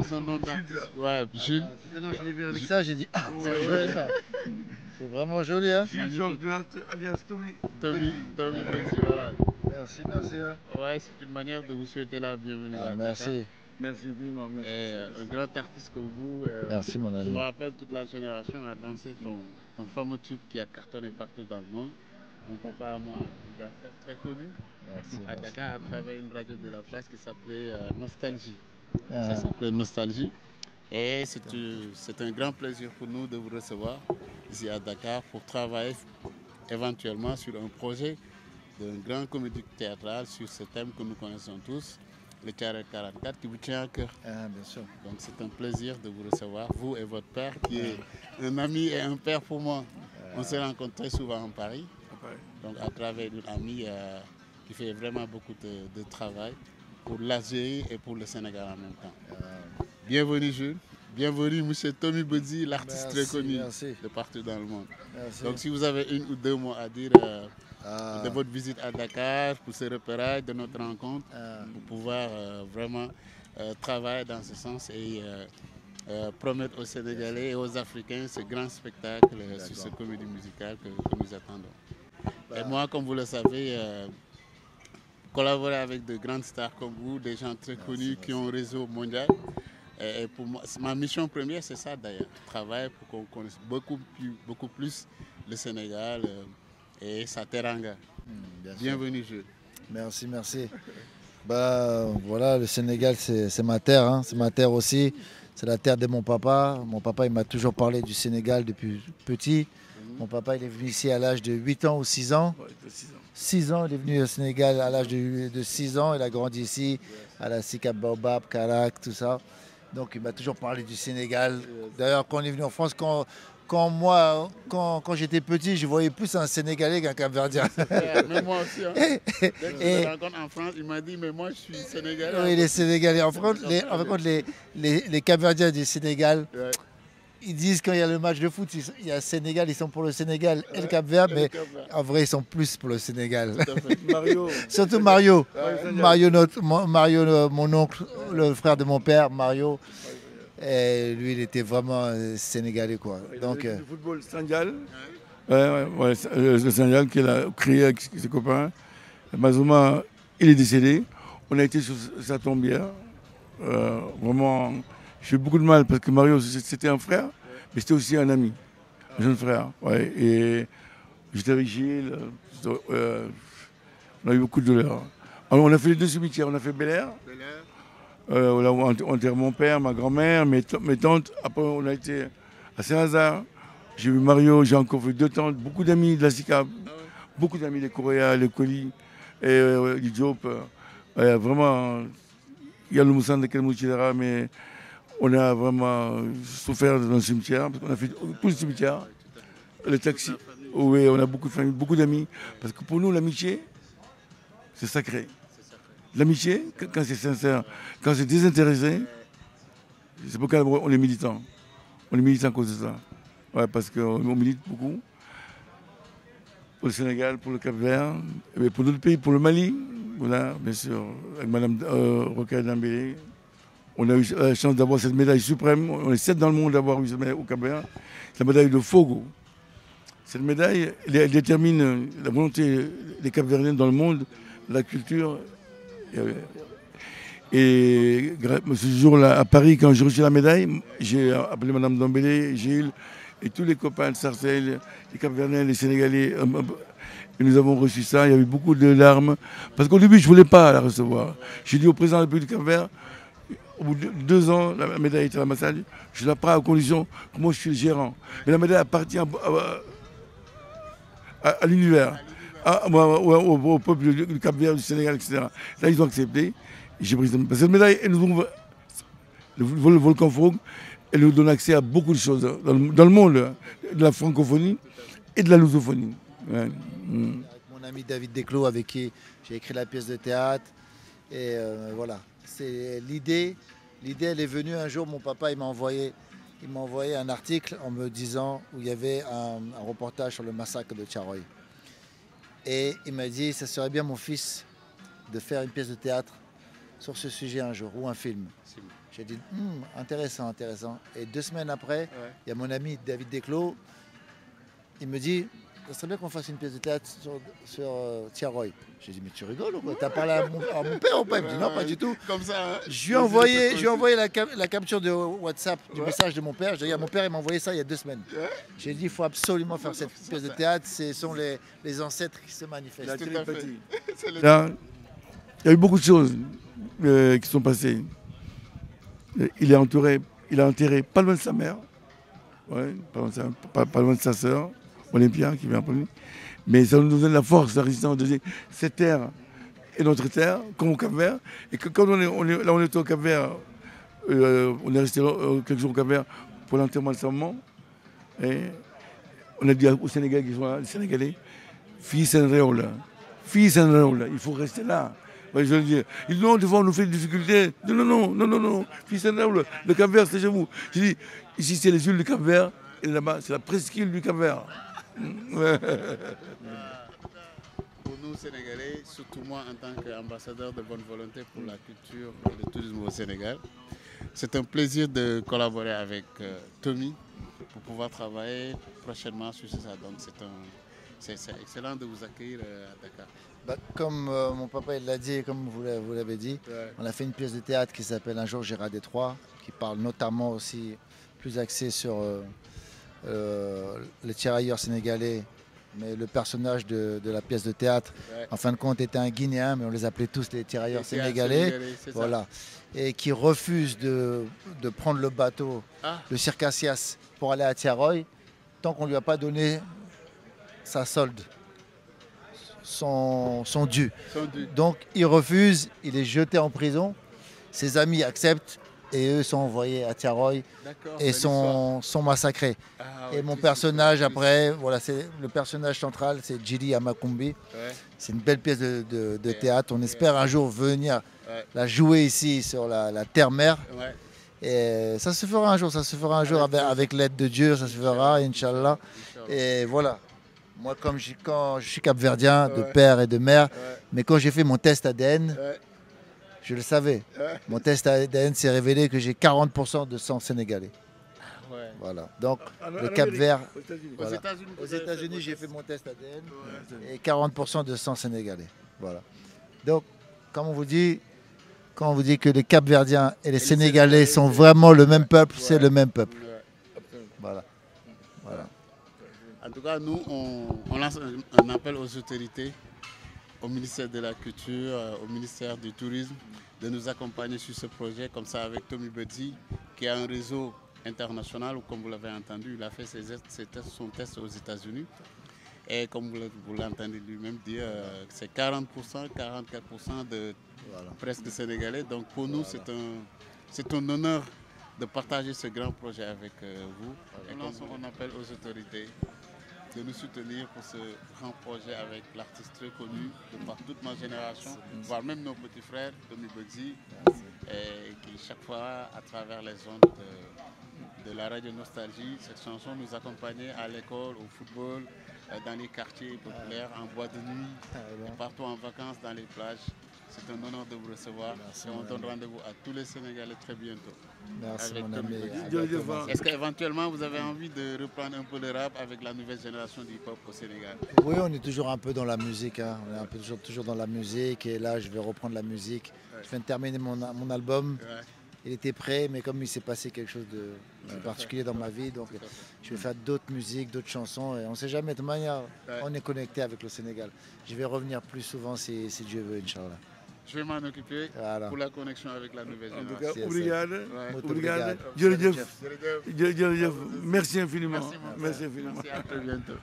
son nom d'artiste. Ouais, Jules. Non, je l'ai vu avec ça, j'ai dit, ah, Ouais, c'est joli ça. C'est vraiment joli, hein. Jules Georges alias Tommy. Tommy Petit, voilà. Merci, merci. Hein. Ouais, c'est une manière de vous souhaiter la bienvenue. Ah, merci. Merci infiniment. Merci. Et un grand artiste comme vous. Merci, mon Je ami. me rappelle, toute la génération a dansé ton fameux tube qui a cartonné partout dans le monde. Mon papa, moi, il a fait très connu. Merci. À Dakar, à travers une radio de la place qui s'appelait Nostalgie. Ah. Ça s'appelait Nostalgie. Et c'est un grand plaisir pour nous de vous recevoir ici à Dakar pour travailler éventuellement sur un projet d'un grand comédie théâtrale sur ce thème que nous connaissons tous, le Thiaroye 44, qui vous tient à cœur. Ah, bien sûr. Donc c'est un plaisir de vous recevoir, vous et votre père, qui est un ami et un père pour moi. On s'est rencontrés souvent en Paris, donc à travers une amie qui fait vraiment beaucoup de travail pour l'Algérie et pour le Sénégal en même temps. Bienvenue Jules, bienvenue monsieur Tommy Bedi, l'artiste très connu de partout dans le monde. Merci. Donc si vous avez une ou deux mots à dire de votre visite à Dakar, pour ce repérage, de notre rencontre, pour pouvoir vraiment travailler dans ce sens et promettre aux Sénégalais et aux Africains ce grand spectacle sur cette comédie musicale que nous attendons. Et moi, comme vous le savez, collaborer avec de grandes stars comme vous, des gens très connus qui ont un réseau mondial. Et pour moi, ma mission première, c'est ça d'ailleurs, travailler pour qu'on connaisse beaucoup plus le Sénégal et sa teranga. Bienvenue, Jules. Merci, merci. Bah, voilà, le Sénégal, c'est ma terre, hein. C'est ma terre aussi. C'est la terre de mon papa. Mon papa, il m'a toujours parlé du Sénégal depuis petit. Mon papa, il est venu ici à l'âge de 8 ans ou 6 ans. 6 ans, il est venu au Sénégal à l'âge de 6 ans. Il a grandi ici, à la Sicap Baobab, Karak, tout ça. Donc, il m'a toujours parlé du Sénégal. D'ailleurs, quand on est venu en France, quand j'étais petit, je voyais plus un Sénégalais qu'un Cap-Verdien. Mais moi aussi. Hein. Dès que je me rencontre en France, il m'a dit, mais moi, je suis Sénégalais. Oui, les Sénégalais. En France, les Cap-Verdiens du Sénégal, ils disent quand il y a le match de foot, il y a Sénégal, ils sont pour le Sénégal et le Cap-Vert, mais en vrai, ils sont plus pour le Sénégal. Mario. Surtout Mario. Mario, mon oncle, le frère de mon père, Mario. Et lui, il était vraiment sénégalais, quoi. Donc, le football Sénégal. Le Sénégal qu'il a créé avec ses copains. Mazouma, il est décédé. On a été sur sa tombière. Vraiment, je fais beaucoup de mal parce que Mario, c'était un frère, mais c'était aussi un ami, un jeune frère. Ouais. Et j'étais avec Gilles. On a eu beaucoup de douleur. Alors, on a fait les deux cimetières. On a fait Bel Air. Là où on enterre mon père, ma grand-mère, mes tantes. Après, on a été à Saint-Lazare. J'ai vu Mario, j'ai encore vu 2 tantes, beaucoup d'amis de la SICAP, beaucoup d'amis des Correa, les Colis, et du Diop. Vraiment, il y a le Moussan de Kelmouchidara, mais on a vraiment souffert dans le cimetière, parce qu'on a fait tout le cimetière, le taxi. Oui, on a beaucoup de familles, beaucoup d'amis, parce que pour nous, l'amitié, c'est sacré. L'amitié, quand c'est sincère, quand c'est désintéressé, c'est pourquoi on est militant. On est militant à cause de ça. Ouais, parce qu'on milite beaucoup. Pour le Sénégal, pour le Cap-Vert, et pour d'autres pays, pour le Mali, voilà, bien sûr, avec Mme Rokhaya Dembélé. On a eu la chance d'avoir cette médaille suprême. On est 7 dans le monde d'avoir eu cette médaille au Cap-Vert. C'est la médaille de Fogo. Cette médaille, elle détermine la volonté des Cap-Verdiens dans le monde, la culture. Et ce jour-là, à Paris, quand j'ai reçu la médaille, j'ai appelé Mme Dembélé, Gilles et tous les copains de Sarcelles, les Cap-Verdiens, les Sénégalais. Et nous avons reçu ça. Il y avait beaucoup de larmes. Parce qu'au début, je ne voulais pas la recevoir. J'ai dit au président de la République du Cap-Vert, au bout de 2 ans, la médaille était à l'ambassade, je la prends à condition que moi je suis le gérant. Mais la médaille appartient à l'univers. Au peuple du Cap-Vert, du Sénégal, etc. Là, ils ont accepté. J'ai pris cette médaille, elle nous ouvre le volcan Fogo, elle nous donne accès à beaucoup de choses dans le monde, de la francophonie et de la lusophonie. Ouais. avec mon ami David Desclos, avec qui j'ai écrit la pièce de théâtre. Et voilà, c'est l'idée. L'idée, elle est venue un jour, mon papa, il m'a envoyé un article en me disant où il y avait un reportage sur le massacre de Thiaroye. Et il m'a dit, ça serait bien mon fils de faire une pièce de théâtre sur ce sujet un jour, ou un film. J'ai dit, intéressant, intéressant. Et 2 semaines après, il y a mon ami David Desclos, il me dit, ça serait bien qu'on fasse une pièce de théâtre sur Tiaroy. J'ai dit, mais tu rigoles ou quoi? T'as parlé à mon père ou pas? Il me dit, non, pas du tout. Comme ça, hein. Je lui ai envoyé la capture de WhatsApp du message de mon père. J'ai dit, mon père, il m'a envoyé ça il y a 2 semaines. J'ai dit, il faut absolument faire cette pièce de théâtre. Ce sont les ancêtres qui se manifestent. La télépathie. Là, il y a eu beaucoup de choses qui sont passées. Il a enterré pas loin de sa mère, pas loin de sa sœur, Olympia, qui vient après lui. Mais ça nous donne la force, la résistance de dire cette terre est notre terre, comme au Cap-Vert. Et que quand on était au Cap-Vert, on est resté quelques jours au Cap-Vert pour l'enterrement de sa maman. Et on a dit aux Sénégalais qui sont là, les Sénégalais, fils en réole, il faut rester là. Ouais, je veux dire, ils non, des fois on nous fait des difficultés. Non, fils en réole, le Cap-Vert c'est chez vous. J'ai dit, ici c'est les îles du Cap-Vert, et là-bas c'est la presqu'île du Cap-Vert. Pour nous, Sénégalais, surtout moi en tant qu'ambassadeur de bonne volonté pour la culture et le tourisme au Sénégal, c'est un plaisir de collaborer avec Tommy pour pouvoir travailler prochainement sur ça. Donc c'est excellent de vous accueillir à Dakar. Comme mon papa il l'a dit et comme vous l'avez dit, on a fait une pièce de théâtre qui s'appelle Un jour j'irai Détroit, qui parle notamment aussi plus axé sur les tirailleurs sénégalais, mais le personnage de la pièce de théâtre, en fin de compte, était un Guinéen, mais on les appelait tous les tirailleurs sénégalais, voilà, et qui refuse de prendre le bateau, le Circassias, pour aller à Tiaroy, tant qu'on ne lui a pas donné sa solde, son dû. Donc il refuse, il est jeté en prison, ses amis acceptent, et eux sont envoyés à Tiaroy et sont massacrés. Et mon personnage après, voilà, c'est le personnage central, c'est Djili Amakumbi. C'est une belle pièce de théâtre. On espère un jour venir la jouer ici sur la terre-mer. Et ça se fera un jour, avec l'aide de Dieu, ça se fera, Inch'Allah. Et voilà. Moi, quand je suis capverdien de père et de mère, mais quand j'ai fait mon test ADN, je le savais. Mon test ADN s'est révélé que j'ai 40% de sang sénégalais. Voilà. Donc, le Cap-Vert. Voilà. Aux États-Unis, j'ai fait mon test ADN et 40% de sang sénégalais. Voilà. Donc, quand on vous dit que les Cap-Verdiens et les Sénégalais sont vraiment le même peuple, c'est le même peuple. Voilà. En tout cas, nous, on lance un appel aux autorités, au ministère de la Culture, au ministère du Tourisme, de nous accompagner sur ce projet, comme ça avec Tommy Buddy, qui a un réseau international, où, comme vous l'avez entendu, il a fait son test aux États-Unis. Et comme vous l'entendez lui-même dire, c'est 40%, 44% de presque Sénégalais. Donc pour nous, c'est un honneur de partager ce grand projet avec vous. Et on appelle aux autorités de nous soutenir pour ce grand projet avec l'artiste très connu de par toute ma génération, voire même nos petits frères, Tommy Buddy, et qui chaque fois, à travers les ondes de la radio Nostalgie, cette chanson nous accompagnait à l'école, au football, dans les quartiers populaires, en boîte de nuit, et partout en vacances, dans les plages. C'est un honneur de vous recevoir. Et on donne rendez-vous à tous les Sénégalais très bientôt. Merci mon ami. Est-ce qu'éventuellement vous avez envie de reprendre un peu le rap avec la nouvelle génération du hip-hop au Sénégal? Oui, on est toujours un peu dans la musique. Hein. On est un peu toujours dans la musique. Et là, je vais reprendre la musique. Je viens de terminer mon album. Il était prêt, mais comme il s'est passé quelque chose de particulier dans ma vie, donc je vais faire d'autres musiques, d'autres chansons. Et on ne sait jamais, de toute manière, on est connecté avec le Sénégal. Je vais revenir plus souvent si Dieu veut, Inch'Allah. Je vais m'en occuper pour la connexion avec la nouvelle génération. En tout cas, obrigado. Merci infiniment. Merci à très bientôt.